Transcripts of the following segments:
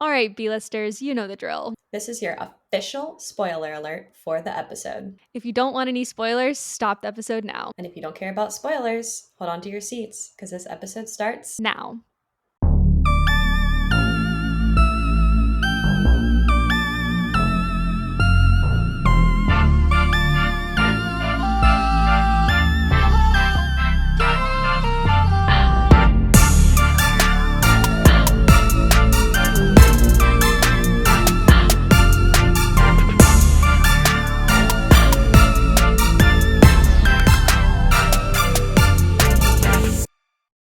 All right, B-listers, you know the drill. This is your official spoiler alert for the episode. If you don't want any spoilers, stop the episode now. And if you don't care about spoilers, hold on to your seats because this episode starts now.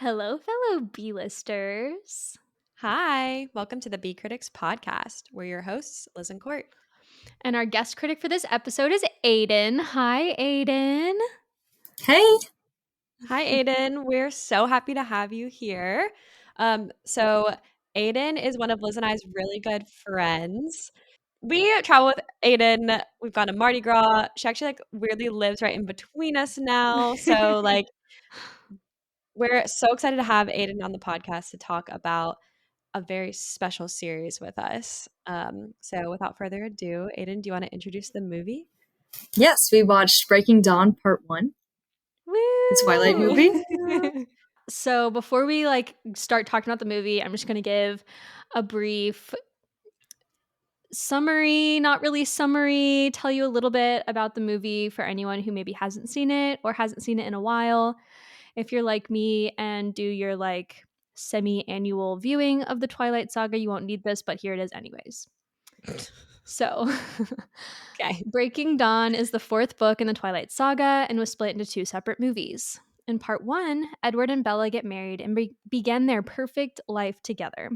Hello, fellow B-listers. Hi, welcome to the bcriticspodcast. We're your hosts, Liz and Court. And our guest critic for this episode is Aidan. Hi, Aidan. Hey. Hi, Aidan. We're so happy to have you here. So Aidan is one of Liz and I's really good friends. We travel with Aidan. We've gone to Mardi Gras. She actually weirdly lives right in between us now. So we're so excited to have Aidan on the podcast to talk about a very special series with us. So without further ado, Aidan, do you want to introduce the movie? Yes, we watched Breaking Dawn Part 1. Woo! The Twilight movie. So before we start talking about the movie, I'm just going to give a brief summary, not really summary, tell you a little bit about the movie for anyone who maybe hasn't seen it or hasn't seen it in a while. If you're like me and do your semi-annual viewing of the Twilight Saga, you won't need this, but here it is anyways. So, okay. Breaking Dawn is the fourth book in the Twilight Saga and was split into two separate movies. In part 1, Edward and Bella get married and begin their perfect life together.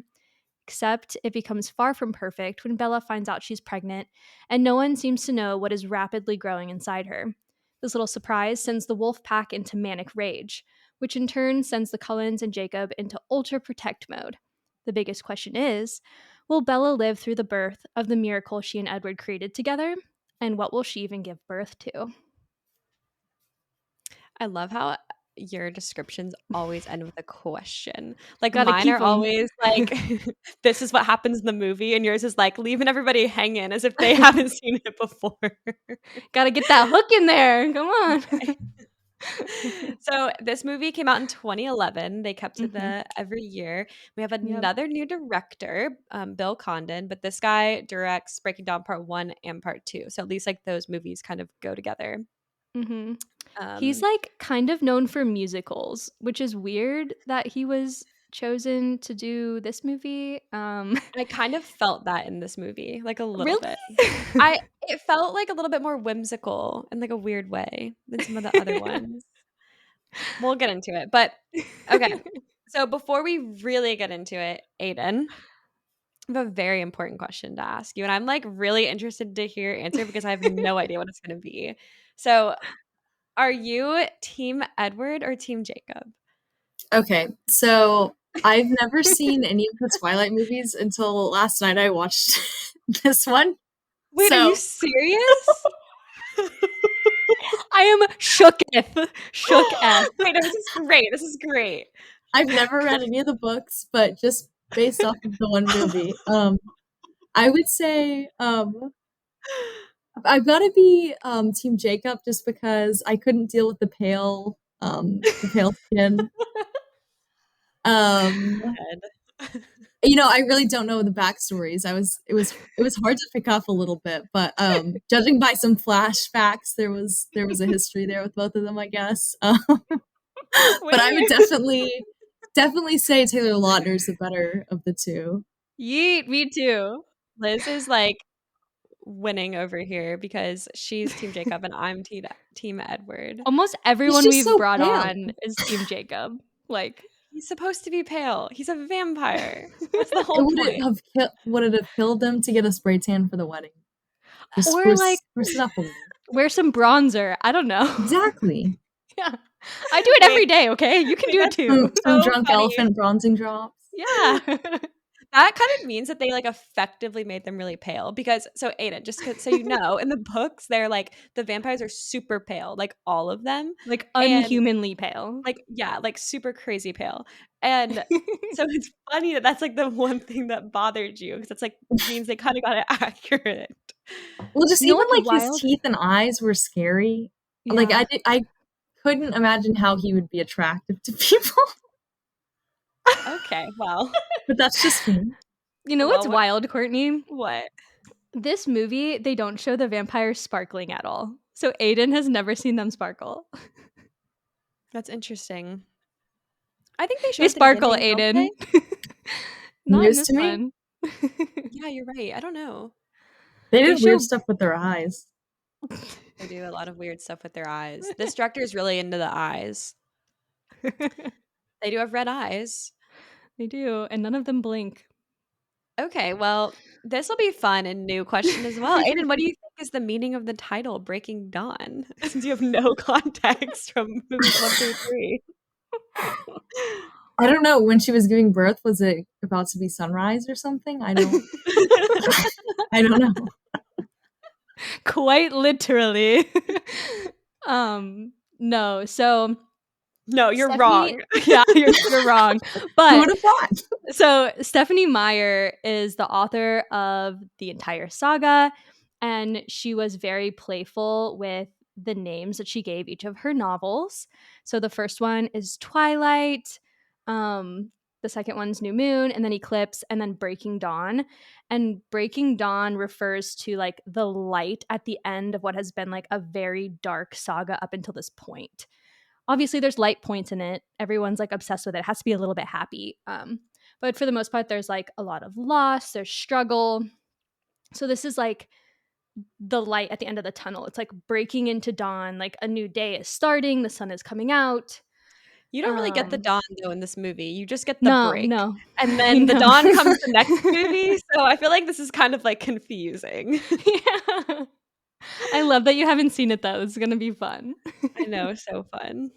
Except it becomes far from perfect when Bella finds out she's pregnant and no one seems to know what is rapidly growing inside her. This little surprise sends the wolf pack into manic rage, which in turn sends the Cullens and Jacob into ultra protect mode. The biggest question is, will Bella live through the birth of the miracle she and Edward created together? And what will she even give birth to? I love how your descriptions always end with a question. Gotta mine are always this is what happens in the movie, and yours is leaving everybody hanging as if they haven't seen it before. Gotta get that hook in there. Come on. Okay. So this movie came out in 2011. They kept it every year. We have another new director, Bill Condon, but this guy directs Breaking Dawn Part 1 and Part 2. So at least those movies kind of go together. Mm-hmm. He's kind of known for musicals, which is weird that he was chosen to do this movie. I kind of felt that in this movie, a little really? bit. It felt a little bit more whimsical in a weird way than some of the other ones. We'll get into it, but okay. So before we really get into it, Aidan, I have a very important question to ask you, and I'm really interested to hear your answer because I have no idea what it's going to be. So, are you Team Edward or Team Jacob? Okay, so I've never seen any of the Twilight movies until last night I watched this one. Wait, are you serious? I am shooketh. Wait, this is great. I've never read any of the books, but just based off of the one movie, I would say I've got to be Team Jacob just because I couldn't deal with the pale skin. I really don't know the backstories. It was hard to pick up a little bit, but judging by some flashbacks, there was a history there with both of them, I guess. But I would definitely say Taylor Lautner's the better of the two. Yeet, me too. Liz is winning over here because she's Team Jacob and I'm Team Edward. Almost everyone we've brought on is Team Jacob. He's supposed to be pale. He's a vampire. What's the whole point? Would it have killed them to get a spray tan for the wedding? Or wear some bronzer. I don't know. Exactly. Yeah. I do it every day, okay? You can do it too. Some drunk elephant bronzing drops. Yeah. That kind of means that they like effectively made them really pale because so Aidan, just so you know, in the books they're like the vampires are super pale, like all of them. Like And unhumanly pale. like yeah, like super crazy pale. And so it's funny that that's like the one thing that bothered you because it's like means they kind of got it accurate. Well, just You know even what's like his wild? teeth and eyes were scary. Like Yeah. I couldn't imagine how he would be attractive to people. Okay, well. But that's just me. You know what's wild, Courtney? What? This movie, they don't show the vampires sparkling at all. So Aidan has never seen them sparkle. That's interesting. I think they show They at the sparkle, beginning, don't Aidan. they? Not in News this to me? one. Yeah, you're right. I don't know. They They did weird show- stuff with their eyes. They do a lot of weird stuff with their eyes. This director is really into the eyes. They do have red eyes. They do, and none of them blink. Okay, well, this will be fun and new question as well. Aidan, what do you think is the meaning of the title Breaking Dawn? Since you have no context from movies 1 through 3. I don't know. When she was giving birth, was it about to be sunrise or something? I don't know. Quite literally. No, so No, you're Stephanie- wrong. Yeah, you're wrong. Who But would have thought? so Stephanie Meyer is the author of the entire saga, and she was very playful with the names that she gave each of her novels. So the first one is Twilight, the second one's New Moon, and then Eclipse, and then Breaking Dawn. And Breaking Dawn refers to like the light at the end of what has been like a very dark saga up until this point. Obviously there's light points in it. Everyone's like obsessed with it. It has to be a little bit happy. But for the most part, there's like a lot of loss, there's struggle. So this is like the light at the end of the tunnel. It's like breaking into dawn, like a new day is starting, the sun is coming out. You don't really get the dawn though in this movie. You just get the break. No. And then the dawn comes the next movie. So I feel like this is kind of like confusing. Yeah. I love that you haven't seen it though. It's gonna be fun. I know, so fun.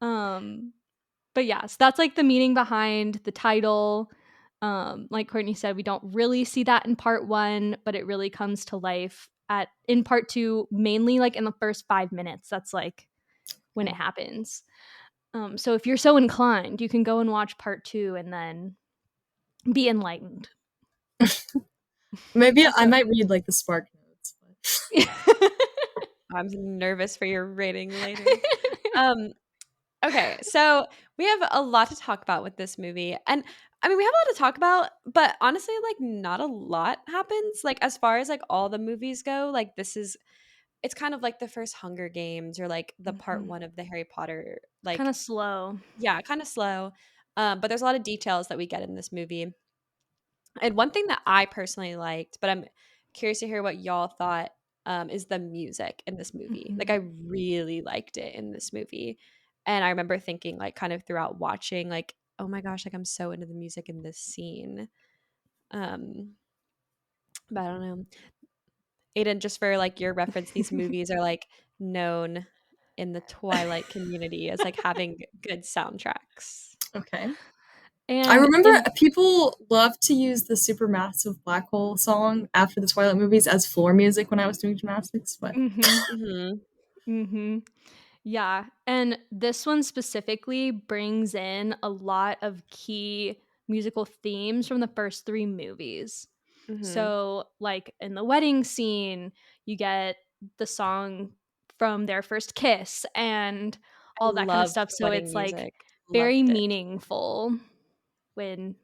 But yeah, so that's like the meaning behind the title. Like Courtney said, we don't really see that in part 1, but it really comes to life in part 2, mainly like in the first 5 minutes. That's like when it happens. So if you're so inclined, you can go and watch part 2 and then be enlightened. Maybe I might read like the spark notes. But. I'm nervous for your rating later. Okay, so we have a lot to talk about with this movie. And I mean, we have a lot to talk about, but honestly, like not a lot happens. Like as far as like all the movies go, like it's kind of like the first Hunger Games or like the part 1 of the Harry Potter. Like kind of slow. Yeah, kind of slow. But there's a lot of details that we get in this movie. And one thing that I personally liked, but I'm curious to hear what y'all thought, is the music in this movie. Mm-hmm. Like I really liked it in this movie. And I remember thinking like kind of throughout watching like, oh my gosh, like I'm so into the music in this scene. But I don't know. Aidan, just for like your reference, these movies are like known in the Twilight community as like having good soundtracks. Okay. And I remember people love to use the Supermassive Black Hole song after the Twilight movies as floor music when I was doing gymnastics. But Yeah, and this one specifically brings in a lot of key musical themes from the first 3 movies. So like in the wedding scene, you get the song from their first kiss and all that kind of stuff. So it's like very meaningful when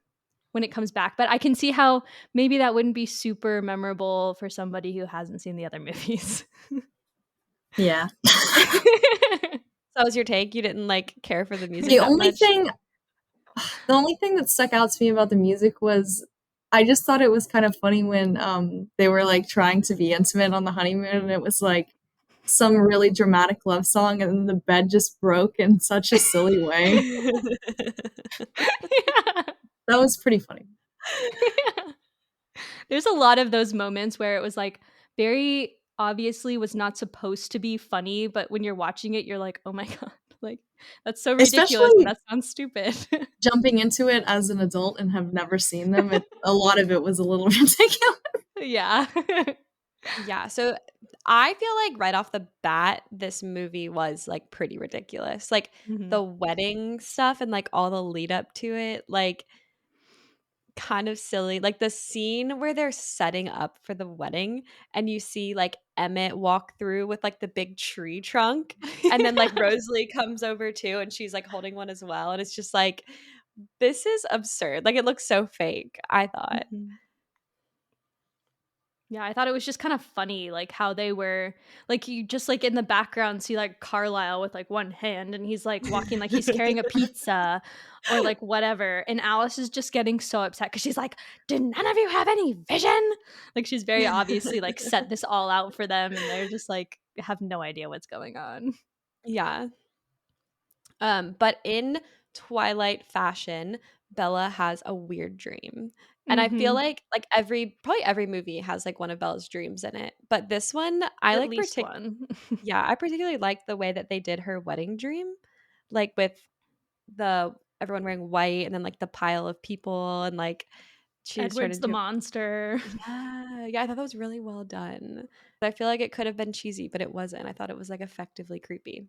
it comes back. But I can see how maybe that wouldn't be super memorable for somebody who hasn't seen the other movies. Yeah. So that was your take? You didn't like care for the music The that only much? thing that stuck out to me about the music was I just thought it was kind of funny when they were like trying to be intimate on the honeymoon and it was like some really dramatic love song and then the bed just broke in such a silly way. Yeah. That was pretty funny. Yeah. There's a lot of those moments where it was like very obviously was not supposed to be funny, but when you're watching it, you're like, oh my God, like That's so ridiculous. Especially That sounds stupid. jumping into it as an adult and have never seen them. A lot of it was a little ridiculous. Yeah. Yeah, so I feel like right off the bat, this movie was like pretty ridiculous. Like the wedding stuff and like all the lead up to it, like kind of silly. Like the scene where they're setting up for the wedding and you see like Emmett walk through with like the big tree trunk, and then like Rosalie comes over too and she's like holding one as well. And it's just like, this is absurd. Like it looks so fake, I thought. Yeah, I thought it was just kind of funny, like how they were, like you just like in the background see like Carlisle with like one hand and he's like walking like he's carrying a pizza or like whatever. And Alice is just getting so upset because she's like, did none of you have any vision? Like she's very obviously like set this all out for them and they're just like have no idea what's going on. Yeah. But in Twilight fashion, Bella has a weird dream. And I feel like probably every movie has like one of Bella's dreams in it. But this one, I At like least one. Yeah, I particularly like the way that they did her wedding dream. Like with everyone wearing white and then like the pile of people and like she's turned Edward's the into monster. Yeah, I thought that was really well done. I feel like it could have been cheesy, but it wasn't. I thought it was like effectively creepy.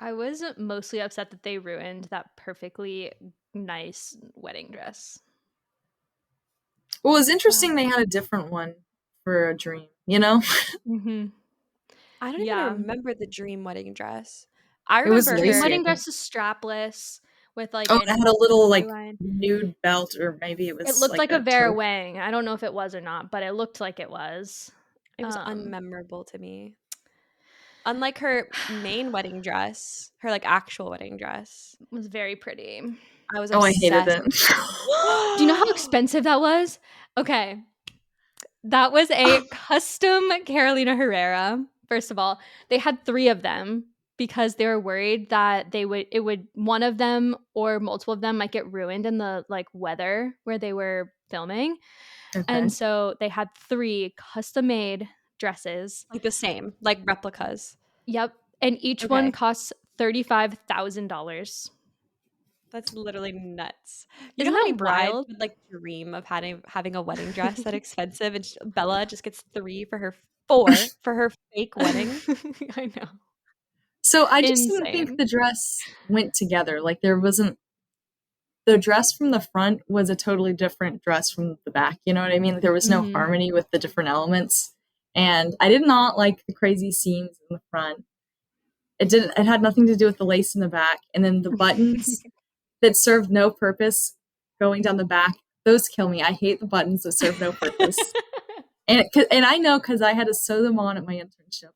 I was mostly upset that they ruined that perfectly nice wedding dress. Well, it was interesting they had a different one for a dream, you know? I don't even remember the dream wedding dress. I It was remember dream lacy, wedding I dress is strapless with like it had a little like line. nude belt, or maybe it was It looked like a taupe. Vera Wang. I don't know if it was or not, but it looked like it was. It was unmemorable to me. Unlike her main wedding dress, her like actual wedding dress was very pretty. I was I hated obsessed. it. Do you know how expensive that was? Okay. That was a custom Carolina Herrera. First of all, they had 3 of them because they were worried that one of them or multiple of them might get ruined in the like weather where they were filming. Okay. And so they had 3 custom made dresses. Like the same, like replicas. Yep. And each one costs $35,000. That's literally nuts. You Isn't know how many that brides wild? would like dream of having a wedding dress that expensive, and Bella just gets 4 for her fake wedding. I know. So I just didn't think the dress went together. Like the dress from the front was a totally different dress from the back. You know what I mean? There was no harmony with the different elements. And I did not like the crazy seams in the front. It had nothing to do with the lace in the back. And then the buttons that served no purpose going down the back, those kill me. I hate the buttons that serve no purpose. and I know because I had to sew them on at my internship.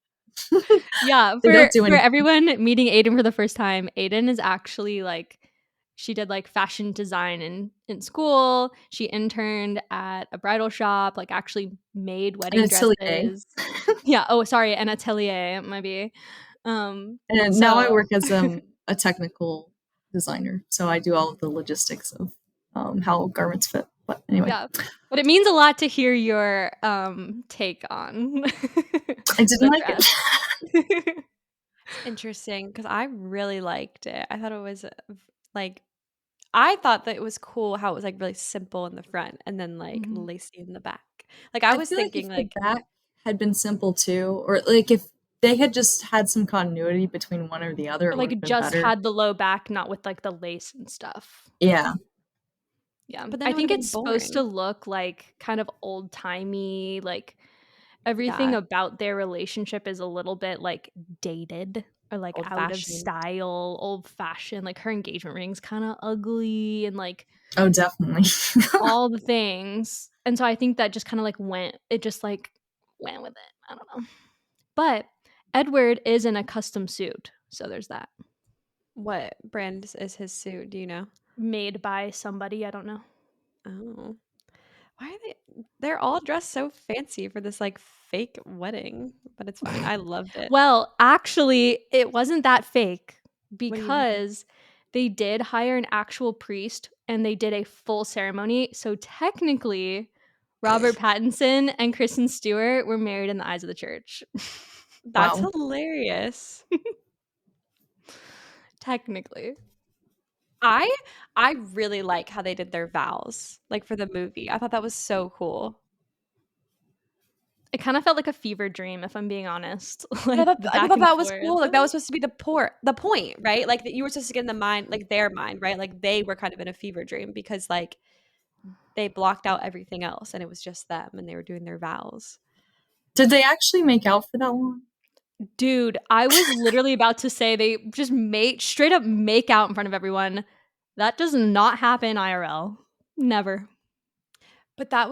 Yeah, for everyone meeting Aidan for the first time, Aidan is actually like, she did like fashion design in school. She interned at a bridal shop, like actually made wedding dresses. Yeah. Oh, sorry, an atelier maybe. And now I work as a technical designer, so I do all of the logistics of how garments fit. But anyway, yeah. But it means a lot to hear your take on. I didn't like it. Interesting, because I really liked it. I thought it was like, I thought that it was cool how it was like really simple in the front and then like lacy in the back. Like I was thinking like the back had been simple too, or like if they had just had some continuity between one or the other, or like just better. had the low back, not with like the lace and stuff. Yeah. Yeah, but I think it's supposed to look like kind of old timey, like everything about their relationship is a little bit like dated or like out of style, old fashioned. Like her engagement ring's kind of ugly and like, oh, definitely all the things. And so I think that just kind of like went with it. I don't know. But Edward is in a custom suit, so there's that. What brand is his suit? Do you know? Made by somebody, I don't know. Oh, why are they're all dressed so fancy for this like fake wedding? But it's fine. I loved it. Well, actually, it wasn't that fake because they did hire an actual priest and they did a full ceremony. So technically, Robert Pattinson and Kristen Stewart were married in the eyes of the church. That's hilarious. Technically. I really like how they did their vows, like for the movie. I thought that was so cool. It kind of felt like a fever dream, if I'm being honest. But Like the I back thought and that was forth. cool. Like that was supposed to be the point, right? Like that you were supposed to get in the mind, like their mind, right? Like they were kind of in a fever dream because like they blocked out everything else and it was just them and they were doing their vows. Did they actually make out for that long? Dude, I was literally about to say they just straight up make out in front of everyone. That does not happen IRL. Never. But that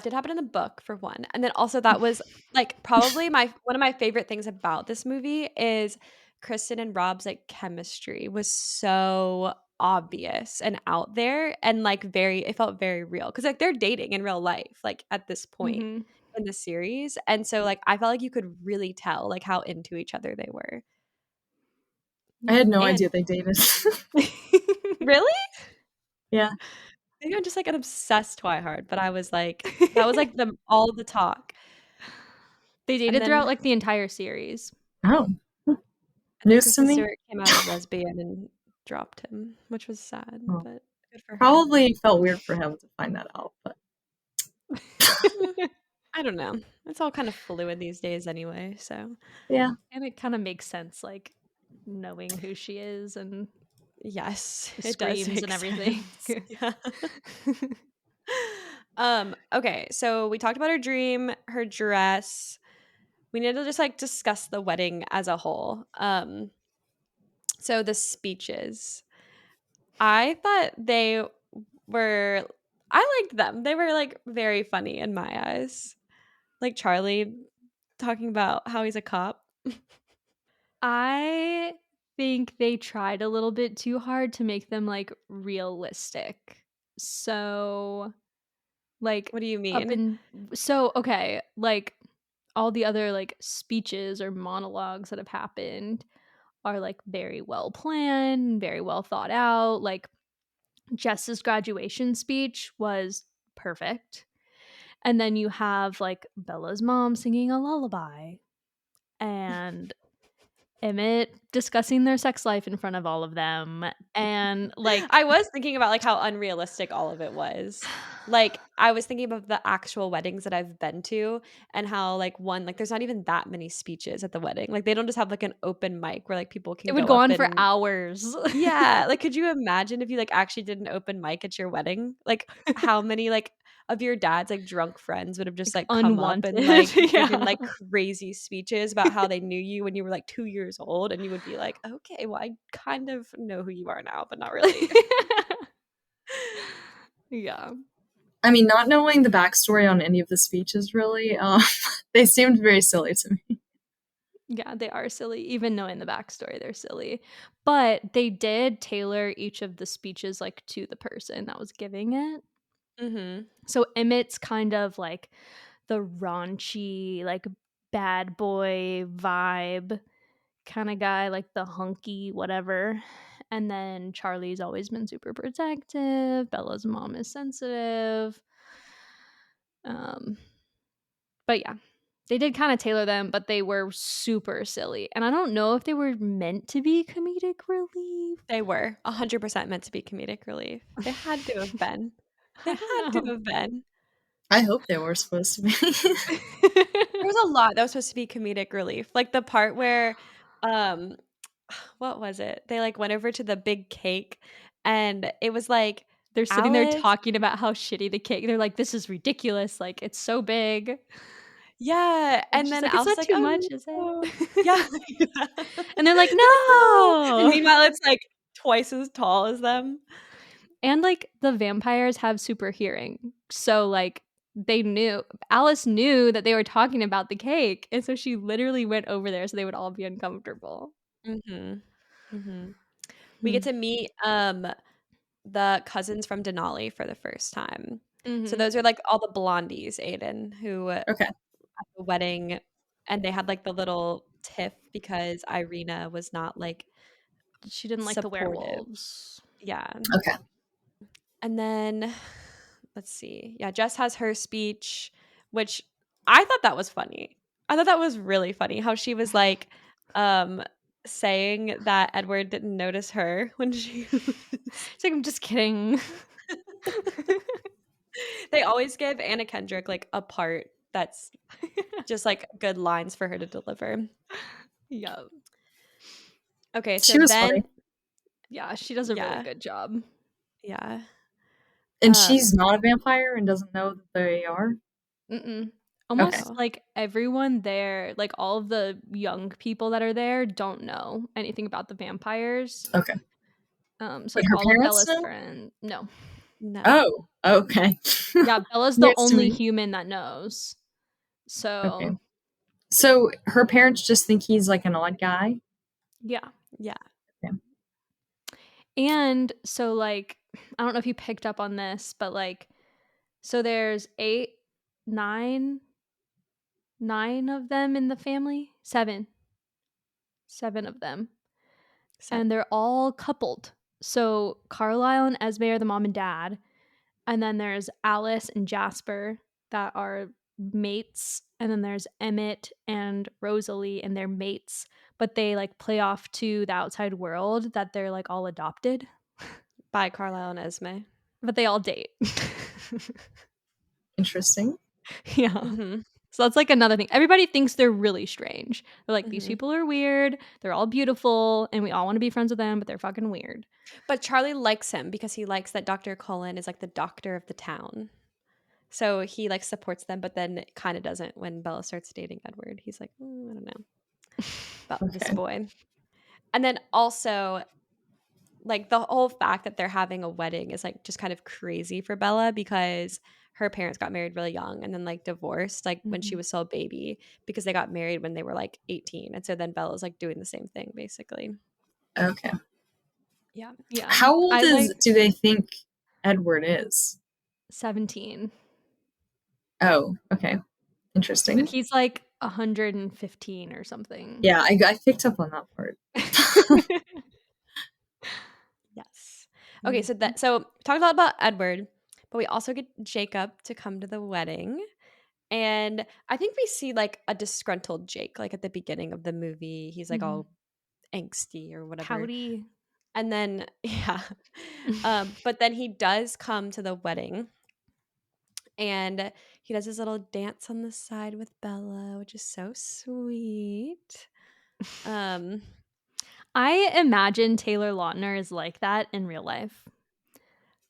did happen in the book for one. And then also that was like probably one of my favorite things about this movie is Kristen and Rob's like chemistry was so obvious and out there and like it felt very real because like they're dating in real life like at this point Mm-hmm. in the series. And so like I felt like you could really tell like how into each other they were. I had no And- idea they dated. Really? Yeah. Maybe I'm just like an obsessed Twihard, but I was like that was like all the talk. They dated then- throughout like the entire series. Oh. And News Kristen to me. Stewart came out as lesbian and dropped him, which was sad, Oh. but good for her. Probably felt weird for him to find that out, but I don't know. It's all kind of fluid these days anyway, so yeah. And it kind of makes sense, like knowing who she is and yes, the it does screams make and everything. sense. Yeah. Okay, so we talked about her dream, her dress. We need to just like discuss the wedding as a whole. So the speeches. I thought I liked them. They were like very funny in my eyes. Like Charlie talking about how he's a cop. I think they tried a little bit too hard to make them like realistic. So like What do you mean? okay, like all the other like speeches or monologues that have happened are like very well planned, very well thought out. Like Jess's graduation speech was perfect. And then you have like Bella's mom singing a lullaby and Emmett discussing their sex life in front of all of them. And like I was thinking about like how unrealistic all of it was. Like I was thinking about the actual weddings that I've been to and how like there's not even that many speeches at the wedding. Like they don't just have like an open mic where like people can it would go go up on for and hours. yeah, like could you imagine if you like actually did an open mic at your wedding? Like how many like of your dad's like drunk friends would have just like come up and like given like crazy speeches about how they knew you when you were like 2 years old and you would be like, okay, well I kind of know who you are now, but not really. Yeah. I mean, not knowing the backstory on any of the speeches really, they seemed very silly to me. Yeah, they are silly. Even knowing the backstory, they're silly. But they did tailor each of the speeches like to the person that was giving it. Mm-hmm. So Emmett's kind of like the raunchy, like bad boy vibe kind of guy, like the hunky whatever. And then Charlie's always been super protective. Bella's mom is sensitive. But yeah, they did kind of tailor them, but they were super silly. And I don't know if they were meant to be comedic relief. They were 100% meant to be comedic relief. They had to have been. They had to have been. I hope they were supposed to be. There was a lot that was supposed to be comedic relief. Like the part where what was it? They like went over to the big cake and it was like They're sitting there Alice. talking about how shitty the cake. They're like, "This is ridiculous. Like, it's so big." Yeah, and she's then like, "It's Alice not like, too "Oh, much, is no." it?" Yeah. And they're like, And "No." meanwhile, it's like twice as tall as them. And like the vampires have super hearing, so like Alice knew that they were talking about the cake, and so she literally went over there so they would all be uncomfortable. Mm-hmm. Mm-hmm. We get to meet the cousins from Denali for the first time. So those are like all the blondies, Aidan, who Okay. at the wedding, and they had like the little tiff because Irina was not like She didn't like the supportive. werewolves. Yeah. Okay. And then let's see. Yeah, Jess has her speech, which I thought that was funny. I thought that was really funny how she was like, saying that Edward didn't notice her when she was... It's like, I'm just kidding. They always give Anna Kendrick like a part that's just like good lines for her to deliver. Yeah. Okay, so She was then funny. Yeah, she does a Yeah. really good job. Yeah. And she's not a vampire and doesn't know that they are? Almost Okay. like everyone there, like all of the young people that are there don't know anything about the vampires. Okay. So But like her all of parents Bella's know? friends. No. No. Oh, okay. Yeah, Bella's the News to only me. human that knows. So Okay. So her parents just think he's like an odd guy? yeah. Yeah. And so like I don't know if you picked up on this, but like so there's 9 of them in the family. 7 of them. And they're all coupled. So Carlisle and Esme are the mom and dad. And then there's Alice and Jasper that are mates. And then there's Emmett and Rosalie and they're mates. But they like play off to the outside world that they're like all adopted. By Carlisle and Esme. But they all date. Interesting. Yeah. Mm-hmm. So that's like another thing. Everybody thinks they're really strange. They're like, these Mhm. people are weird. They're all beautiful. And we all want to be friends with them, but they're fucking weird. But Charlie likes him because he likes that Dr. Cullen is like the doctor of the town. So he like supports them, but then kind of doesn't when Bella starts dating Edward. He's like, I don't know about this boy. And then also, like the whole fact that they're having a wedding is like just kind of crazy for Bella because her parents got married really young and then like divorced like when she was still a baby because they got married when they were like 18. And so then Bella's like doing the same thing basically. Okay. Yeah. Yeah. How old do they think Edward is? 17. Oh, okay. Interesting. But he's like 115 or something. Yeah, I picked up on that part. Yes. Okay, so we talked a lot about Edward, but we also get Jacob to come to the wedding. And I think we see like a disgruntled Jake, like at the beginning of the movie. He's like all angsty or whatever. Pouty. And then, yeah. But then he does come to the wedding. And he does his little dance on the side with Bella, which is so sweet. I imagine Taylor Lautner is like that in real life.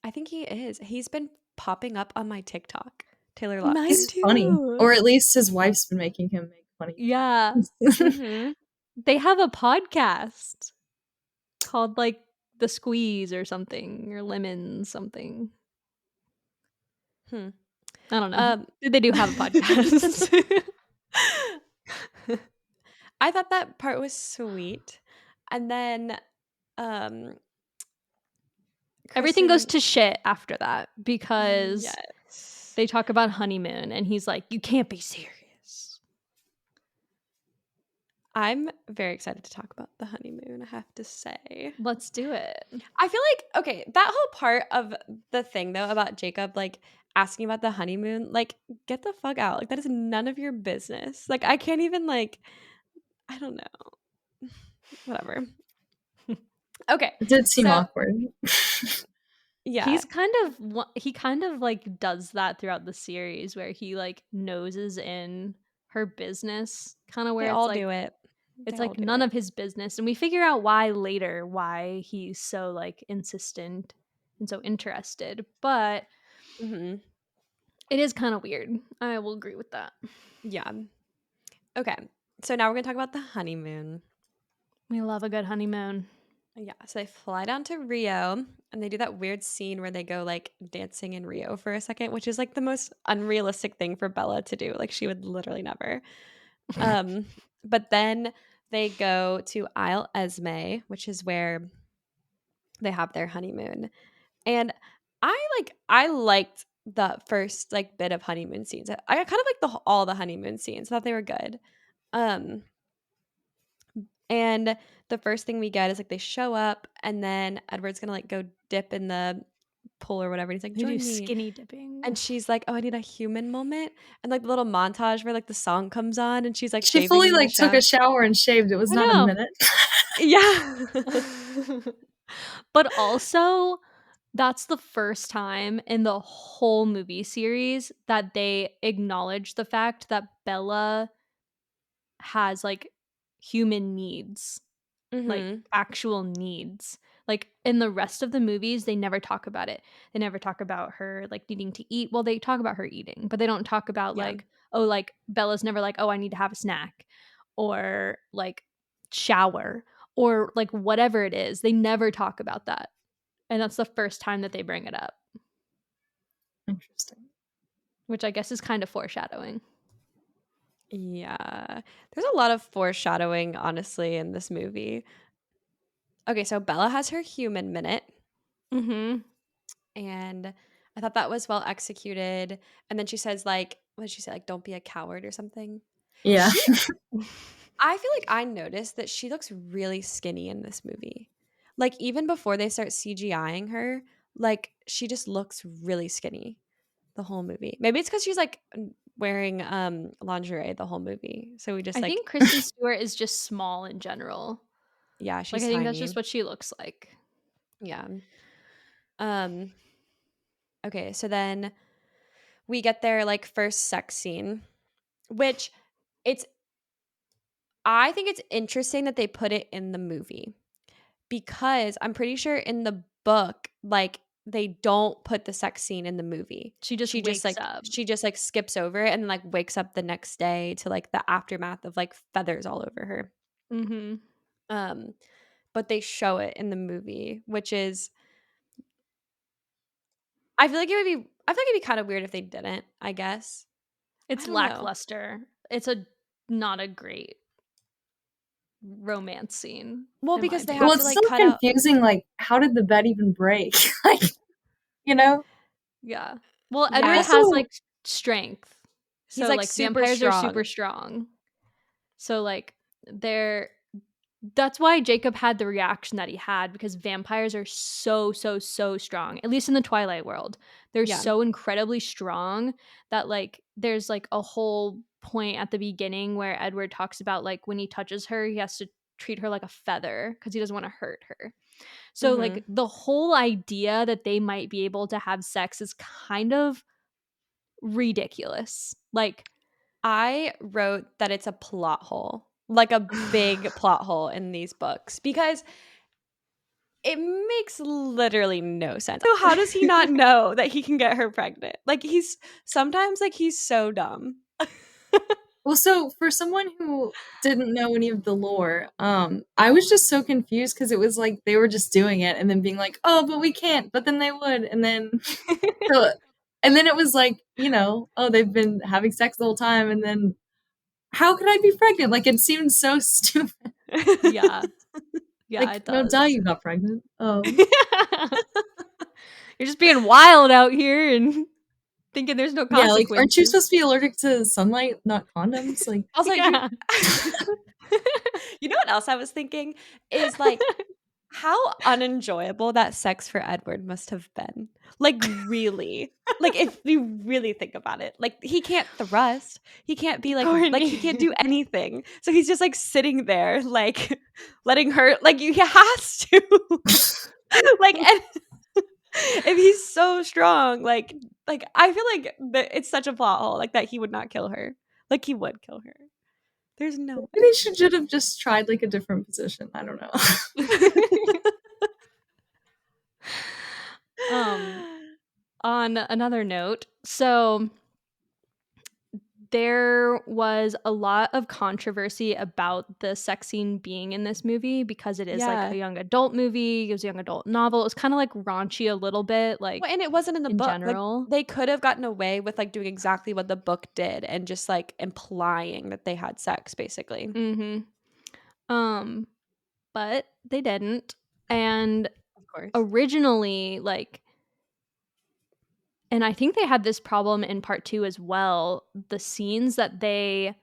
I think he is. He's been popping up on my TikTok. Taylor Lautner. He's funny. Or at least his wife's been making him make funny. Yeah. They have a podcast called like The Squeeze or something, or Lemon something. I don't know. They do have a podcast. I thought that part was sweet. And then everything goes to shit after that because they talk about honeymoon and he's like, you can't be serious. I'm very excited to talk about the honeymoon, I have to say. Let's do it. I feel like, okay, that whole part of the thing though about Jacob like asking about the honeymoon, like get the fuck out. Like that is none of your business. Like I can't even like, I don't know. Whatever. Okay. It did seem awkward. Yeah. He kind of like does that throughout the series where he like noses in her business, kind of where they it's all like do it. It's like none of his business. And we figure out why he's so like insistent and so interested. But it is kind of weird. I will agree with that. Yeah. Okay. So now we're going to talk about the honeymoon. We love a good honeymoon. Yeah. So they fly down to Rio and they do that weird scene where they go like dancing in Rio for a second, which is like the most unrealistic thing for Bella to do. Like she would literally never. But then they go to Isle Esme, which is where they have their honeymoon. And I liked the first like bit of honeymoon scenes. I kind of liked all the honeymoon scenes. I thought they were good. And the first thing we get is like they show up and then Edward's gonna like go dip in the pool or whatever. And he's like, join me. Skinny dipping. And she's like, oh, I need a human moment. And like the little montage where like the song comes on and she's like she shaving fully in the like took a shower and shaved. It was not a minute. Yeah. But also, that's the first time in the whole movie series that they acknowledge the fact that Bella has like human needs, like Mm-hmm. actual needs. Like in the rest of the movies, they never talk about it. They never talk about her like needing to eat. Well, they talk about her eating, but they don't talk about Yeah. like, oh, like Bella's never like, oh, I need to have a snack or like shower or like whatever it is. They never talk about that. And that's the first time that they bring it up, Interesting. which I guess is kind of foreshadowing. Yeah. There's a lot of foreshadowing, honestly, in this movie. Okay, so Bella has her human minute, Mm-hmm. and I thought that was well executed. And then she says, like, what did she say? Like, don't be a coward or something. Yeah. I feel like I noticed that she looks really skinny in this movie. Like, even before they start CGIing her, like, she just looks really skinny the whole movie. Maybe it's because she's like wearing lingerie the whole movie. So we just I like, think Kristen Stewart is just small in general. yeah, Like she's I think tiny. that's just what she looks like. Yeah. Um okay, so then we get their like first sex scene, which it's I think it's interesting that they put it in the movie because I'm pretty sure in the book like they don't put the sex scene in the movie. She just wakes up. She just like skips over it and like wakes up the next day to like the aftermath of like feathers all over her. Mm-hmm. But they show it in the movie, which is I feel like it'd be kind of weird if they didn't, I guess. I It's don't know. lackluster. It's not a great romance scene. Well, in my because they opinion. have Well, to it's like so cut out. confusing. Like, how did the bed even break? Like, you know? Yeah. Well, Yeah. Edward has Also, like strength. He's So like like super vampires are strong. super strong. So like that's why Jacob had the reaction that he had because vampires are so strong. At least in the Twilight world. They're Yeah. so incredibly strong that like there's like a whole point at the beginning where Edward talks about like when he touches her, he has to treat her like a feather because he doesn't want to hurt her. So like the whole idea that they might be able to have sex is kind of ridiculous. Like I wrote that it's a plot hole, like a big plot hole in these books because it makes literally no sense. So how does he not know that he can get her pregnant? Like he's so dumb. well, so for someone who didn't know any of the lore, I was just so confused because it was like they were just doing it and then being like, "Oh, but we can't," but then they would, and then so, and then it was like, oh, they've been having sex the whole time, and then how could I be pregnant? Like it seemed so stupid. yeah. Yeah, Like, it no, does. duh, you got pregnant. Oh, You're just being wild out here and thinking there's no yeah. Like, aren't you consequences. supposed to be allergic to sunlight, not condoms? Like, Also, Yeah. you know what else I was thinking is like how unenjoyable that sex for Edward must have been. Like really. Like if you really think about it. Like he can't thrust. He can't be like he can't do anything. So he's just like sitting there like letting her like he has to. Like and if he's so strong like I feel like it's such a plot hole like that he would not kill her. Like he would kill her. There's no maybe they should have just tried like a different position. I don't know. On another note, so there was a lot of controversy about the sex scene being in this movie because it is like a young adult movie. It was a young adult novel. It was kind of like raunchy a little bit, like well, and it wasn't in the in book. general. Like they could have gotten away with like doing exactly what the book did and just like implying that they had sex, basically. Mm-hmm. But they didn't. And Of course. originally, like, and I think they had this problem in part 2 as well. The scenes that they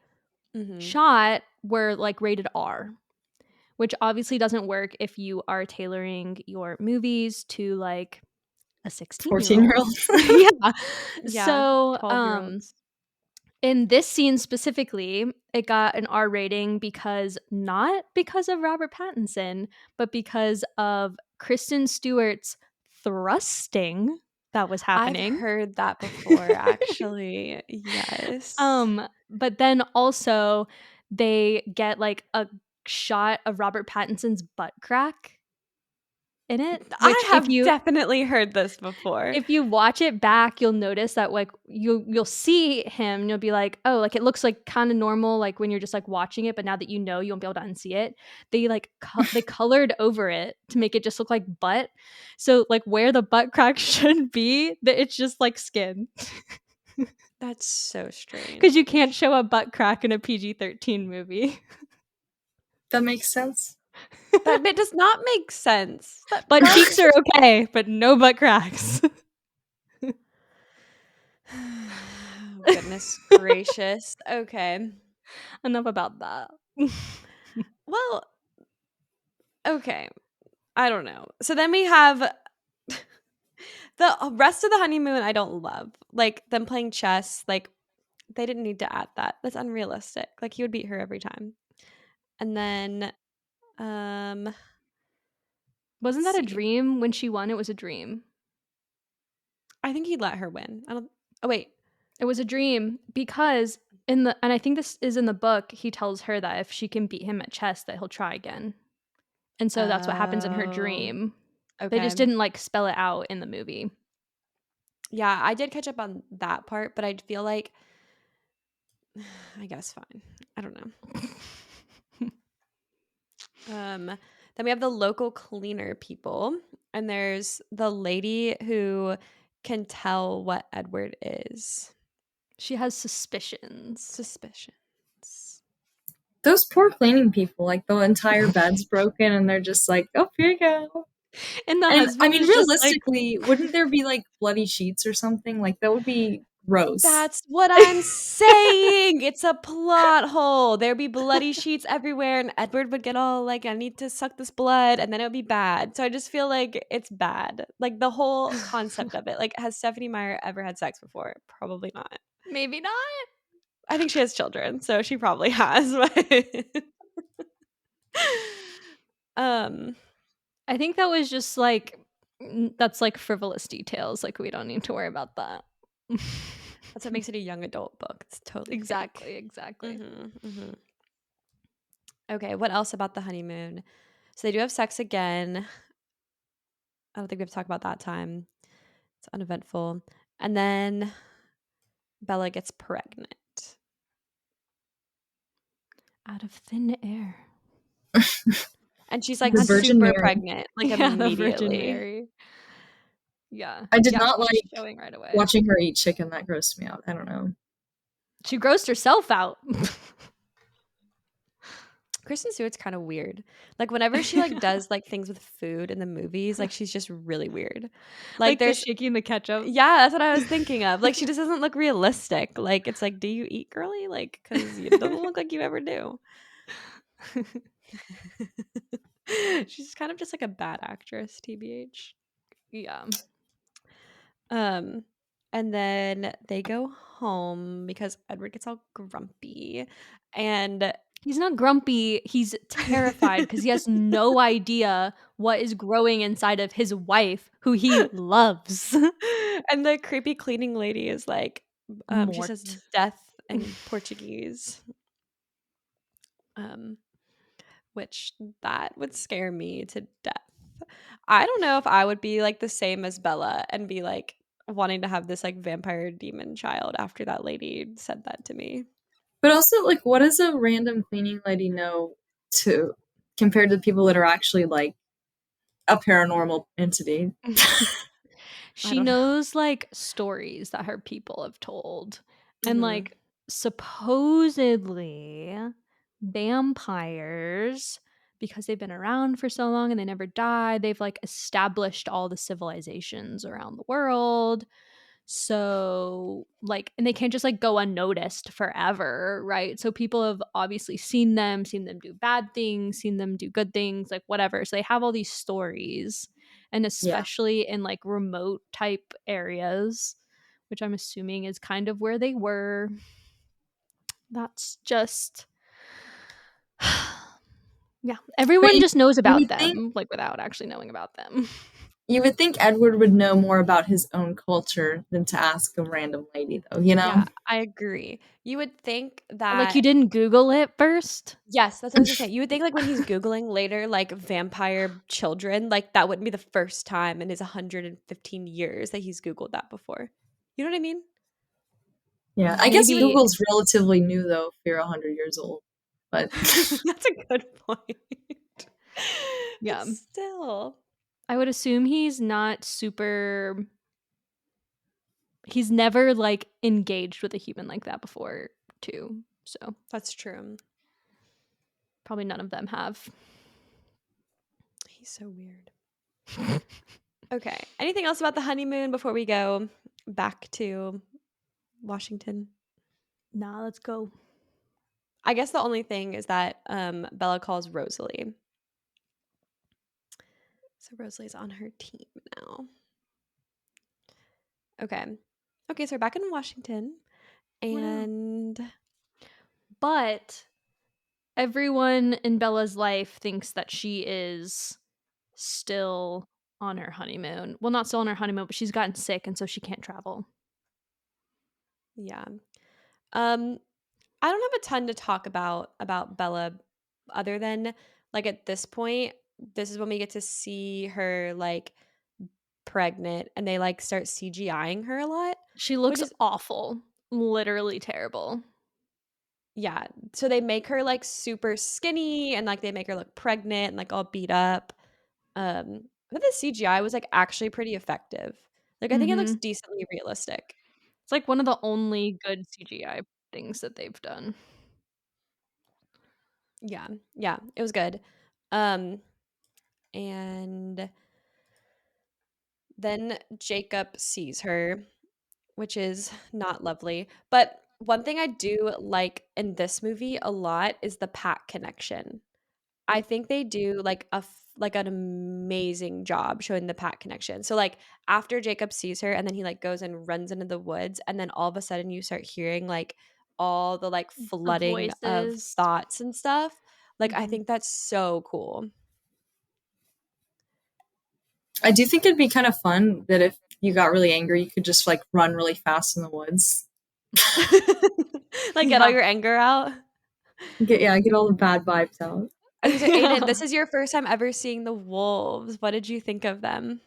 shot were like rated R, which obviously doesn't work if you are tailoring your movies to like a 16-year-old. 14-year-old. Yeah. Yeah, So 12-year-olds. In this scene specifically, it got an R rating not because of Robert Pattinson, but because of Kristen Stewart's thrusting that was happening. I've heard that before, actually. Yes. But then also they get like a shot of Robert Pattinson's butt crack in it. I have definitely heard this before. If you watch it back, you'll notice that like you'll see him and you'll be like, oh, like it looks like kind of normal, like when you're just like watching it, but now that you know, you won't be able to unsee it. They like they colored over it to make it just look like butt. So like where the butt crack should be, it's just like skin. That's so strange. Because you can't show a butt crack in a PG-13 movie. That makes sense. That bit does not make sense. But cheeks are okay, but no butt cracks. Goodness gracious. Okay. Enough about that. Well, okay. I don't know. So then we have the rest of the honeymoon I don't love. Like them playing chess, like they didn't need to add that. That's unrealistic. Like he would beat her every time. And then wasn't that a dream? When she won, it was a dream. I think he let her win. Oh wait. It was a dream because and I think this is in the book, he tells her that if she can beat him at chess that he'll try again. And so that's what happens in her dream. Okay. They just didn't like spell it out in the movie. Yeah, I did catch up on that part, but I feel like I guess fine. I don't know. Then we have the local cleaner people, and there's the lady who can tell what Edward is. She has suspicions. Those poor cleaning people, like the entire bed's broken and they're just like, oh, here you go. And I mean, realistically, like, wouldn't there be like bloody sheets or something? Like that would be gross. That's what I'm saying. It's a plot hole. There'd be bloody sheets everywhere and Edward would get all like, I need to suck this blood, and then it would be bad. So I just feel like it's bad. Like the whole concept of it. Like, has Stephanie Meyer ever had sex before? Probably not. Maybe not. I think she has children, so she probably has. I think that was just like, that's like frivolous details. Like we don't need to worry about that. That's what makes it a young adult book. It's totally exactly. Mm-hmm. Okay, what else about the honeymoon? So they do have sex again. I don't think we have to talk about that time. It's uneventful. And then Bella gets pregnant. Out of thin air. And she's like super pregnant. Like immediately. The Virgin Mary. Yeah. I did not like showing right away. Watching her eat chicken. That grossed me out. I don't know. She grossed herself out. Kristen Stewart's kind of weird. Like whenever she like does like things with food in the movies, like she's just really weird. Like there's shaking the ketchup. Yeah, that's what I was thinking of. Like she just doesn't look realistic. Like it's like, do you eat, girly? Like because it doesn't look like you ever do. She's kind of just like a bad actress, TBH. Yeah. And then they go home because Edward gets all grumpy, and he's not grumpy. He's terrified because he has no idea what is growing inside of his wife, who he loves. And the creepy cleaning lady is like, she says death in Portuguese. Which that would scare me to death. I don't know if I would be like the same as Bella and be like wanting to have this like vampire demon child after that lady said that to me. But also, like, what does a random cleaning lady know to compared to people that are actually like a paranormal entity? She knows like stories that her people have told. Mm-hmm. And like supposedly vampires, because they've been around for so long and they never die, they've like established all the civilizations around the world. So like, and they can't just like go unnoticed forever, right? So people have obviously seen them do bad things, seen them do good things, like whatever. So they have all these stories, and especially in like remote type areas, which I'm assuming is kind of where they were. That's just yeah. But Everyone just knows you about would think them, like without actually knowing about them. you would think Edward would know more about his own culture than to ask a random lady, though. Yeah, I agree. You would think Like you that didn't Google it first? yes, that's what I was gonna say. You would think like when he's Googling later, like vampire children, like that wouldn't be the first time in his 115 years that he's Googled that before. You know what I mean? Yeah, I guess Maybe Google's relatively new though if you're 100 years old. But That's a good point. Yeah. But still. I would assume he's not super. He's never like engaged with a human like that before, too. So That's true. probably none of them have. He's so weird. Okay. Anything else about the honeymoon before we go back to Washington? Nah, let's go. I guess the only thing is that Bella calls Rosalie. So Rosalie's on her team now. Okay. Okay, so we're back in Washington. And But everyone in Bella's life thinks that she is still on her honeymoon. Well, not still on her honeymoon, but she's gotten sick and so she can't travel. yeah. I don't have a ton to talk about Bella other than like at this point, this is when we get to see her like pregnant and they like start CGIing her a lot. She looks Which is awful. Literally terrible. yeah. So they make her like super skinny and like they make her look pregnant and like all beat up. But the CGI was like actually pretty effective. Like I think it looks Mhm. decently realistic. It's like one of the only good CGI things that they've done. Yeah. Yeah, it was good. And then Jacob sees her, which is not lovely. But one thing I do like in this movie a lot is the Pat connection. I think they do like like an amazing job showing the Pat connection. So like after Jacob sees her and then he like goes and runs into the woods and then all of a sudden you start hearing like all the like The flooding of voices. thoughts and stuff. Like I Mhm. think that's so cool. I do think it'd be kind of fun that if you got really angry, you could just like run really fast in the woods. Like get all your anger out. Get all the bad vibes out. I was gonna say, Aidan, this is your first time ever seeing the wolves. What did you think of them?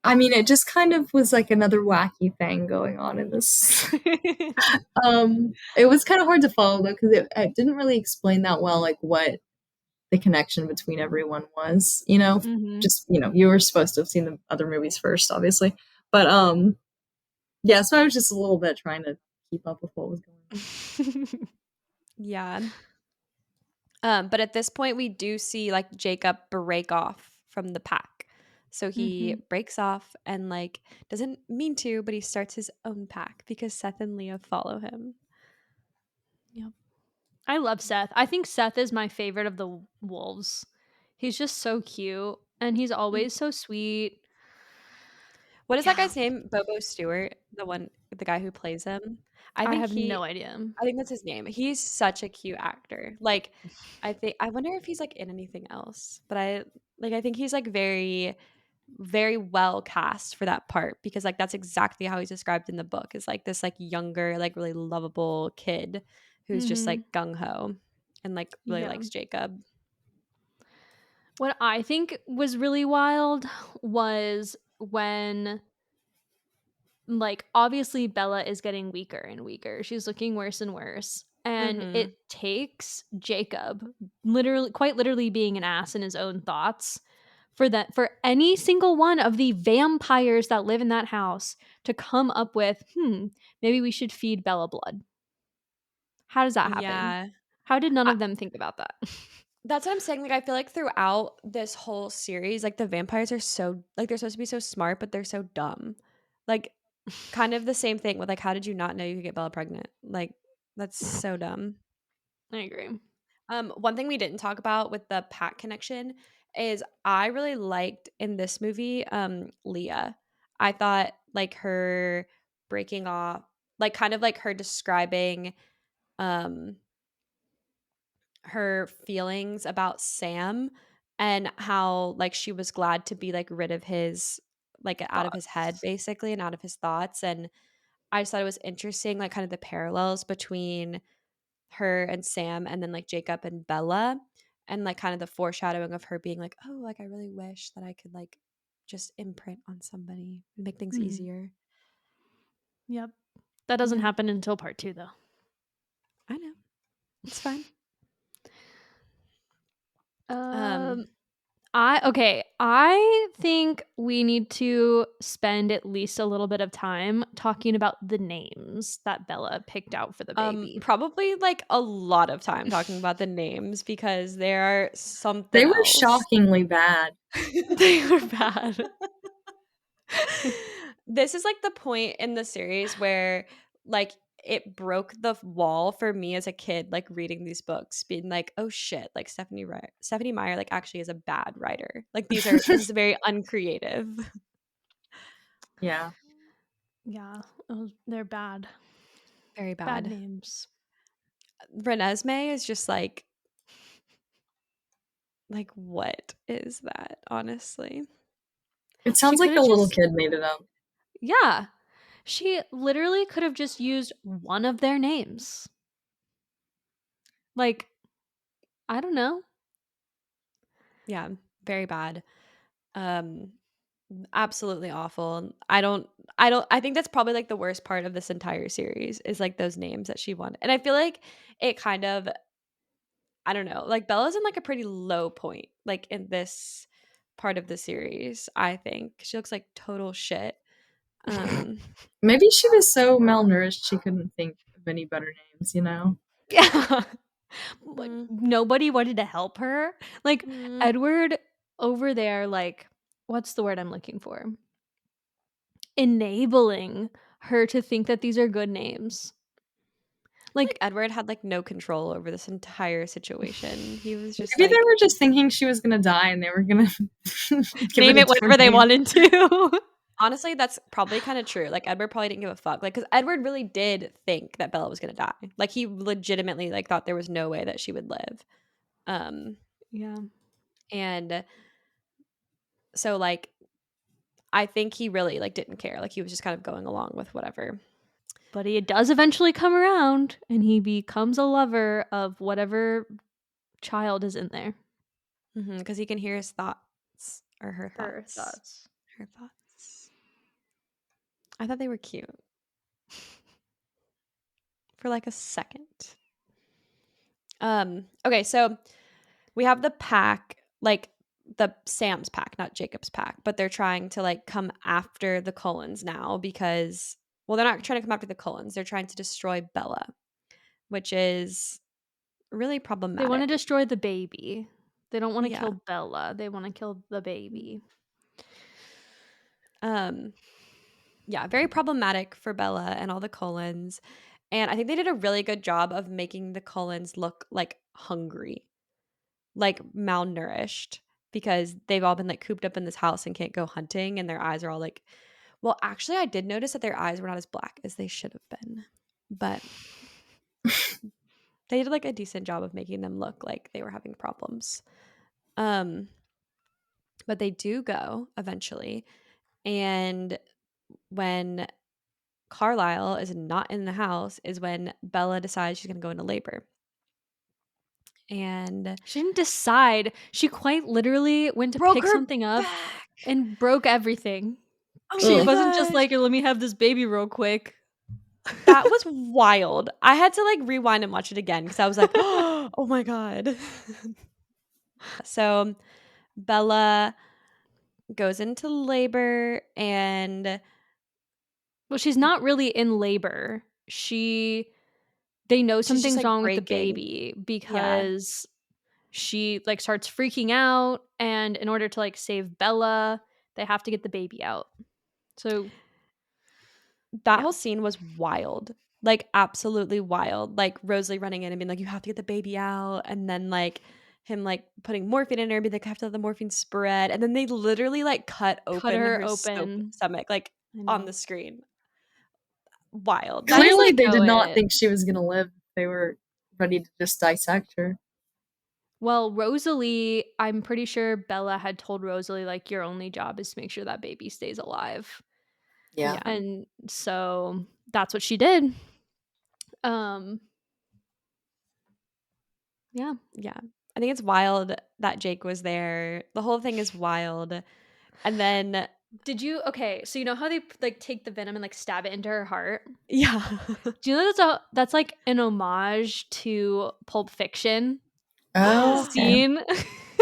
I mean, it just kind of was like another wacky thing going on in this. It was kind of hard to follow though because it didn't really explain that well, like what the connection between everyone was. Mhm. Just you were supposed to have seen the other movies first, obviously, but yeah. So I was just a little bit trying to keep up with what was going on. Yeah. But at this point, we do see like Jacob break off from the pack. So he Mhm. breaks off and like doesn't mean to, but he starts his own pack because Seth and Leah follow him. Yep. I love Seth. I think Seth is my favorite of the wolves. He's just so cute and he's always so sweet. What is that Yeah. guy's name? Bobo Stewart, the guy who plays him. I I think have no idea. I think that's his name. He's such a cute actor. Like, I wonder if he's like in anything else. But I think he's like very, very well cast for that part because like that's exactly how he's described in the book. Is like this like younger, like really lovable kid who's just Mhm. like gung ho and like really Yeah. likes Jacob. What I think was really wild was when, like, obviously Bella is getting weaker and weaker. She's looking worse and worse. And Mm-hmm. it takes Jacob, literally, quite literally being an ass in his own thoughts, for any single one of the vampires that live in that house to come up with, maybe we should feed Bella blood. How does that happen? Yeah. How did none of them think about that? That's what I'm saying. Like, I feel like throughout this whole series, like the vampires are so like they're supposed to be so smart, but they're so dumb. Like, kind of the same thing with like, how did you not know you could get Bella pregnant? Like, that's so dumb. I agree. One thing we didn't talk about with the Pat connection is I really liked in this movie, Leah. I thought like her breaking off like kind of like her describing her feelings about Sam and how like she was glad to be like rid of his like out of his head Thoughts. basically and out of his thoughts. And I just thought it was interesting, like kind of the parallels between her and Sam and then like Jacob and Bella, and like kind of the foreshadowing of her being like, oh, like I really wish that I could like just imprint on somebody and make things easier. Yep. That doesn't Yeah. happen until part 2 though. I know. It's fine. I think we need to spend at least a little bit of time talking about the names that Bella picked out for the baby. Probably like a lot of time talking about the names because they are something They were else. shockingly bad. They were bad. This is like the point in the series where like it broke the wall for me as a kid, like reading these books, being like, oh shit, like Stephanie Meyer like actually is a bad writer. Like this is very uncreative. Yeah. Yeah, they're bad. Very bad. Bad names. Renesmee is just like what is that, honestly? It sounds like a little kid made it up. Yeah. She literally could have just used one of their names. Like, I don't know. Yeah, very bad. Absolutely awful. I think that's probably like the worst part of this entire series is like those names that she wanted. And I feel like it kind of, I don't know, like Bella's in like a pretty low point like in this part of the series. I think she looks like total shit. Maybe she was so malnourished she couldn't think of any better names, you know? Yeah. Nobody wanted to help her. Like Edward over there, like, what's the word I'm looking for? Enabling her to think that these are good names. Like Edward had like no control over this entire situation. He was just Maybe like, they were just thinking she was gonna die and they were gonna name it whatever they wanted to. honestly, that's probably kind of true. Like Edward probably didn't give a fuck. Like, because Edward really did think that Bella was gonna die. Like he legitimately like thought there was no way that she would live. Yeah. And so like I think he really like didn't care. Like he was just kind of going along with whatever. But he does eventually come around and he becomes a lover of whatever child is in there. Because he can hear his thoughts or her thoughts. Her thoughts. I thought they were cute. For like a second. Okay, so we have the pack, like the Sam's pack, not Jacob's pack, but they're trying to like come after the Cullens now because, well, they're not trying to come after the Cullens. They're trying to destroy Bella, which is really problematic. They want to destroy the baby. They don't want to kill Bella. They want to kill the baby. Yeah, very problematic for Bella and all the Cullens. And I think they did a really good job of making the Cullens look like hungry, like malnourished, because they've all been like cooped up in this house and can't go hunting, and their eyes are all like, well, actually I did notice that their eyes were not as black as they should have been, but they did like a decent job of making them look like they were having problems. But they do go eventually, and when Carlisle is not in the house is when Bella decides she's going to go into labor. And she didn't decide. She quite literally went to pick something up and broke everything. She wasn't just like, let me have this baby real quick. That was wild. I had to like rewind and watch it again because I was like, oh my God. So Bella goes into labor and... Well, she's not really in labor. They know something's like wrong with the baby because she like starts freaking out, and in order to like save Bella, they have to get the baby out. So that whole scene was wild. Like absolutely wild. Like Rosalie running in and being like, you have to get the baby out, and then like him like putting morphine in her and being like, I have to let the morphine spread, and then they literally like cut open her stomach like on the screen. wild. Clearly, they know did not it. think she was gonna live. They were ready to just dissect her. Well, Rosalie, I'm pretty sure Bella had told Rosalie, like, your only job is to make sure that baby stays alive. Yeah. And so that's what she did. Yeah. Yeah. I think it's wild that Jake was there. The whole thing is wild. And then Did you okay, so you know how they like take the venom and like stab it into her heart? yeah. Do you know that's like an homage to Pulp Fiction Oh, okay. scene?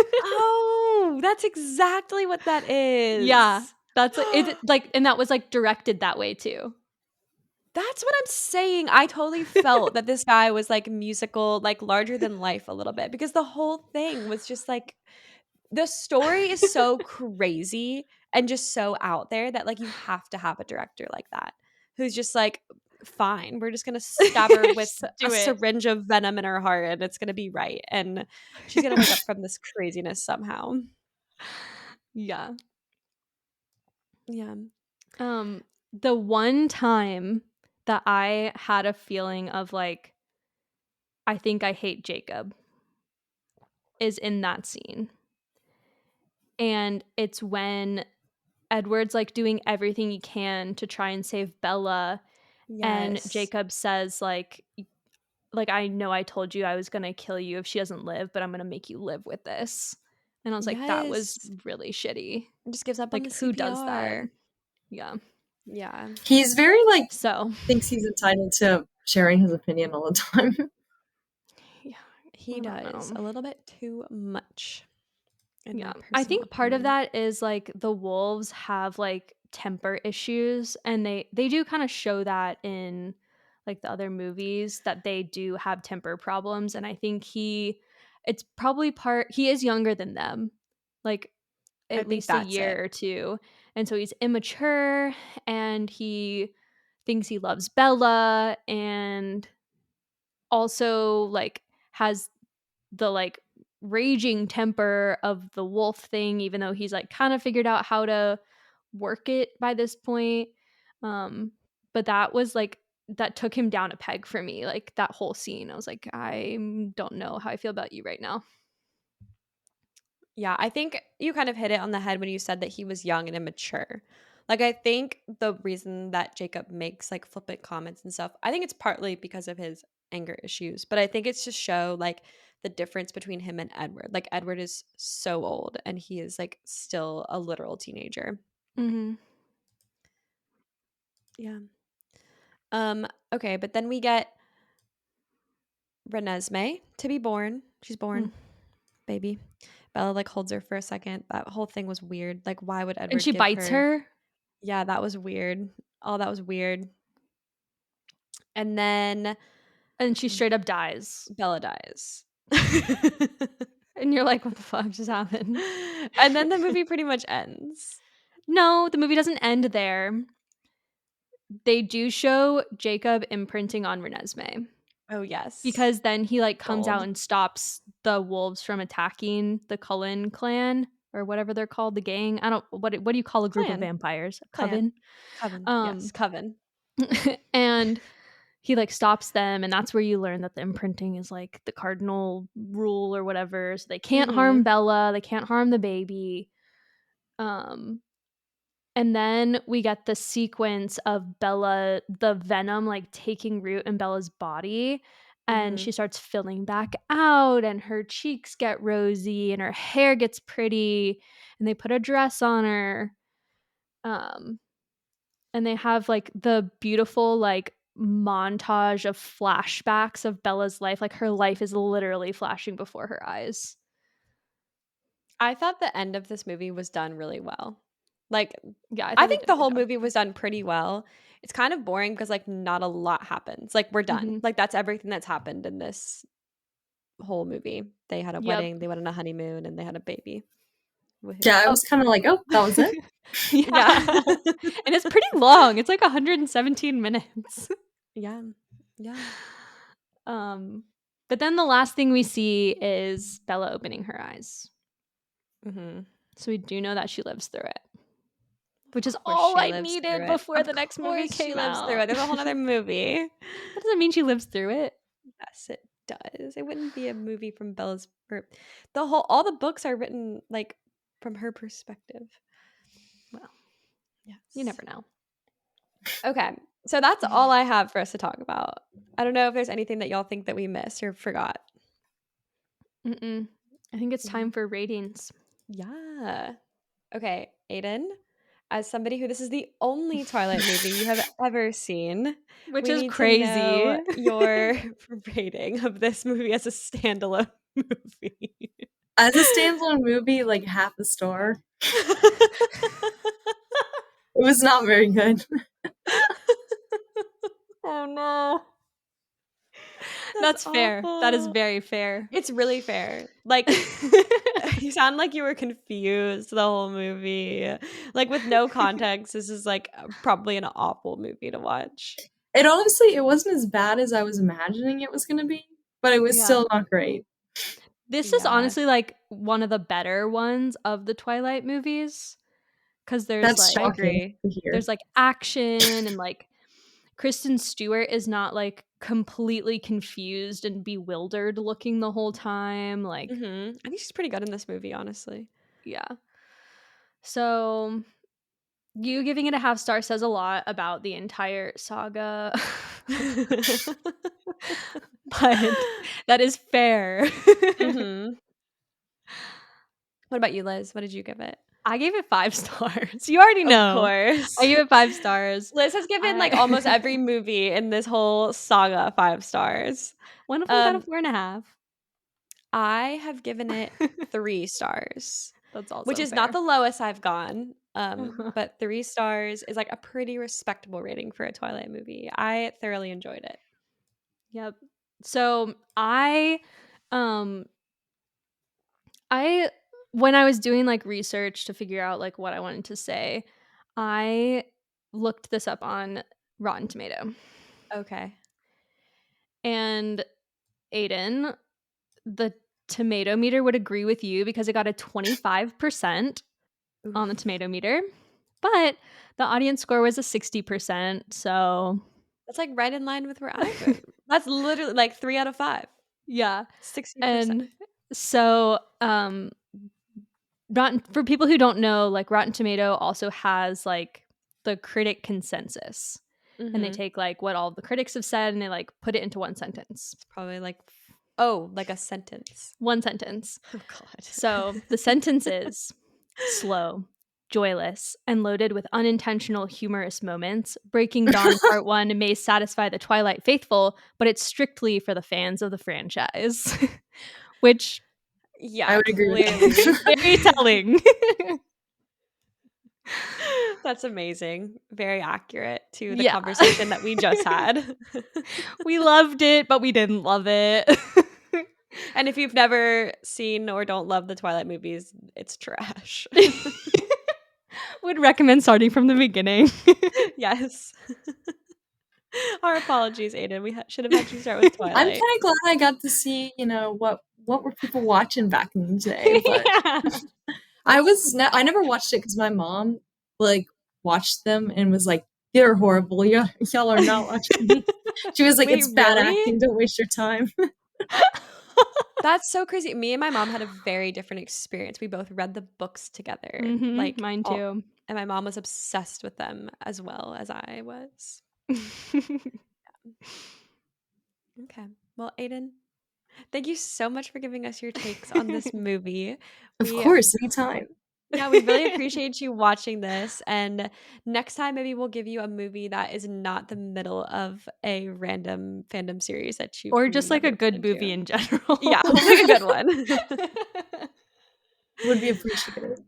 Oh, that's exactly what that is. Yeah. That's it like and that was like directed that way too. That's what I'm saying. I totally felt that this guy was like musical, like larger than life a little bit, because the whole thing was just like the story is so crazy and just so out there that like you have to have a director like that who's just like, fine, we're just gonna stab her with Just a do it. syringe of venom in her heart and it's gonna be right. And she's gonna wake up from this craziness somehow. Yeah. Yeah. The one time that I had a feeling of like, I think I hate Jacob is in that scene. And it's when Edward's like doing everything he can to try and save Bella. And Yes. Jacob says, like, I know I told you I was going to kill you if she doesn't live, but I'm going to make you live with this. And I was like, that was Yes. really shitty. And just gives up on the Like, who does that? CPR. Yeah. Yeah. He's very like So, thinks he's entitled to sharing his opinion all the time. yeah. He I don't does know. a little bit too much. In my Yeah. I personal think part of opinion. that is like the wolves have like temper issues and they do kind of show that in like the other movies that they do have temper problems and I think it's probably he is younger than them. Like I at think least a that's it. year or two. And so he's immature and he thinks he loves Bella and also like has the like raging temper of the wolf thing, even though he's like kind of figured out how to work it by this point. But that was like that took him down a peg for me. Like that whole scene, I was like, I don't know how I feel about you right now. Yeah, I think you kind of hit it on the head when you said that he was young and immature. Like, I think the reason that Jacob makes like flippant comments and stuff, I think it's partly because of his anger issues, but I think it's to show like the difference between him and Edward. Like, Edward is so old and he is like still a literal teenager. Mm-hmm. Yeah. Okay, but then we get Renesmee to be born. She's born, baby. Bella like holds her for a second. That whole thing was weird. Like, why would And Edward she give bites her? her. Yeah, that was weird. All that was weird. And then And she straight up dies. Bella dies. And you're like, what the fuck just happened? And then the movie pretty much ends. No, the movie doesn't end there. They do show Jacob imprinting on Renesmee. Oh, yes. Because then he like comes out Gold. and stops the wolves from attacking the Cullen clan or whatever they're called, the gang. I don't what do you call a group of Clan. vampires? A Clan. coven. Coven. Yes, coven. And he like stops them and that's where you learn that the imprinting is like the cardinal rule or whatever. So they can't harm Bella, they can't harm the baby. And then we get the sequence of Bella, the venom like taking root in Bella's body. And she starts filling back out, and her cheeks get rosy, and her hair gets pretty, and they put a dress on her. And they have like the beautiful like montage of flashbacks of Bella's life. Like her life is literally flashing before her eyes. I thought the end of this movie was done really well. Like, Yeah, I I thought they think did a the good whole job. movie was done pretty well. It's kind of boring because like not a lot happens. Like, we're done. Mhm. Like, that's everything that's happened in this whole movie. They had a Yep. wedding, they went on a honeymoon, and they had a baby. Woohoo. Yeah, I was kind of like, oh, that was it. Yeah. And it's pretty long. It's like 117 minutes. Yeah. Yeah. But then the last thing we see is Bella opening her eyes. Mm-hmm. So we do know that she lives through it. which is course all she I lives needed through it. before Of the next movie course she came lives through out. it. There's a whole other movie. That doesn't mean she lives through it. Yes, it does. It wouldn't be a movie from Bella's. All the books are written like from her perspective. Well, Yes, you never know. Okay, so that's all I have for us to talk about. I don't know if there's anything that y'all think that we missed or forgot. I think it's time for ratings. Yeah. Okay, Aidan, as somebody who this is the only Twilight movie you have ever seen, Which we is need crazy. to know your rating of this movie as a standalone movie. As a standalone movie, like half a star. It was not very good. Oh no. That's fair. Awful. That is very fair. It's really fair. Like, you sound like you were confused the whole movie. Like, with no context, this is like probably an awful movie to watch. It wasn't as bad as I was imagining it was going to be, but it was still not great. This is honestly like one of the better ones of the Twilight movies, because there's That's like shocking to hear. there's like action, and like Kristen Stewart is not like completely confused and bewildered looking the whole time. Like, I think she's pretty good in this movie, honestly. yeah. So you giving it a half star says a lot about the entire saga. But that is fair. What about you, Liz? What did you give it? I gave it 5 stars. You already know. Of course. I gave it 5 stars. Liz has given like almost every movie in this whole saga 5 stars. One of them got a 4.5. I have given it 3 stars. That's also which is not the lowest I've gone. But 3 stars is like a pretty respectable rating for a Twilight movie. I thoroughly enjoyed it. Yep. So I when I was doing like research to figure out like what I wanted to say, I looked this up on Rotten Tomato. Okay. And Aidan, the tomato meter would agree with you because it got a 25% on the tomato meter, but the audience score was a 60%. So that's like right in line with where I go. That's literally like 3 out of 5. Yeah. 60%. And so for people who don't know, like Rotten Tomato also has like the critic consensus. And they take like what all the critics have said and they like put it into one sentence. It's probably like like a sentence. One sentence. Oh god. So the sentence is slow, joyless, and loaded with unintentional humorous moments. Breaking Dawn Part 1 may satisfy the Twilight faithful, but it's strictly for the fans of the franchise. Which yeah, I would agree with that. very telling. That's amazing. Very accurate to the conversation that we just had. We loved it, but we didn't love it. And if you've never seen or don't love the Twilight movies, it's trash. Would recommend starting from the beginning. Yes. Our apologies, Aidan. We should have had you start with Twilight. I'm kind of glad I got to see, what were people watching back in the day. But I never watched it because my mom like watched them and was like, "They're horrible. Y'all are not watching them." She was like, "It's bad acting. Don't waste your time." That's so crazy. Me and my mom had a very different experience. We both read the books together. Like mine too. And my mom was obsessed with them as well as I was. Okay. Well, Aidan, thank you so much for giving us your takes on this movie. Of course, anytime. Yeah, we really appreciate you watching this. And next time, maybe we'll give you a movie that is not the middle of a random fandom series that you or just like a good movie in general. Yeah, we'll make a good one. Would be appreciated.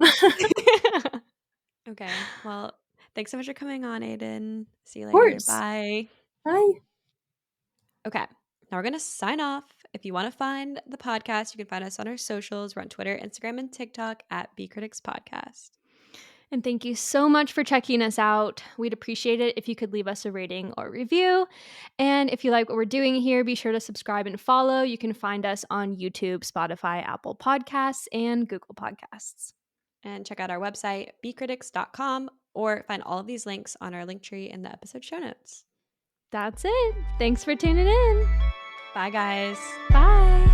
Okay. Well, thanks so much for coming on, Aidan. See you later. Of course. Bye. Bye. Okay. Now we're going to sign off. If you want to find the podcast, you can find us on our socials. We're on Twitter, Instagram, and TikTok at bcriticspodcast. And thank you so much for checking us out. We'd appreciate it if you could leave us a rating or review. And if you like what we're doing here, be sure to subscribe and follow. You can find us on YouTube, Spotify, Apple Podcasts, and Google Podcasts. And check out our website, bcritics.com, or find all of these links on our link tree in the episode show notes. That's it. Thanks for tuning in. Bye, guys. Bye.